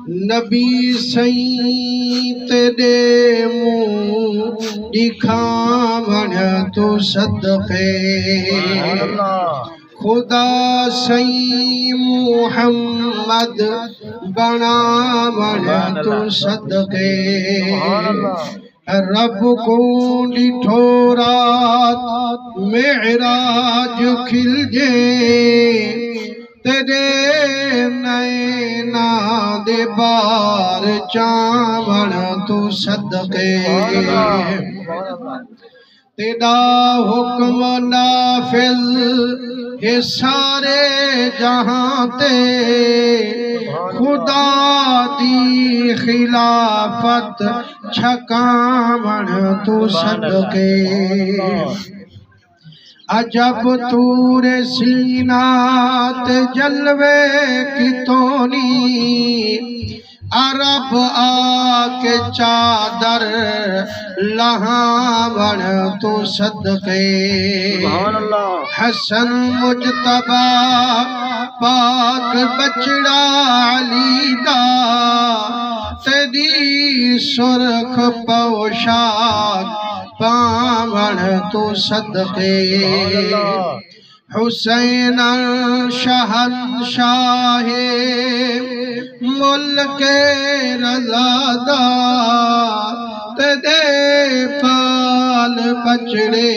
नबी सई तेरे मुँह दिखावण तू सदके खुदा सई मुहम्मद बनावण तू सदके रब को डिठो रात मेराज खिलजे तेरे नैना दे बार चावण तू सदके तेरा हुक्म नाफिल ये सारे जहां ते खुदा दी खिलाफत छकावण तू सदके अजब तूरे सीनात जलवे कितोनी अरब आके चादर लहावण तू सदके हसन मुजतबा पाक बचड़ा अली दा तेरी सुरख पोशाक पावण तू सदके हुसैन शहंशाहे मुल्क रज़ादा तेरे पाल बचड़े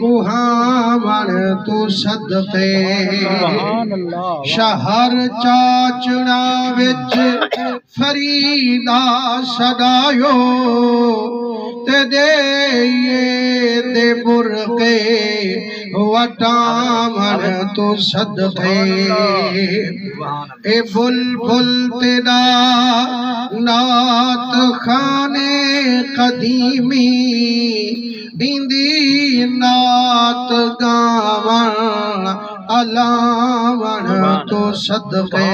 कुहावण तू सदके शहर चाचड़ा विच फरीदा सदायो तेरे ये दे बुरके वटावण तू सदके ए बुलबुल तेरा नात खाने कदीमी इंदी नात गावण अलावण तू सदके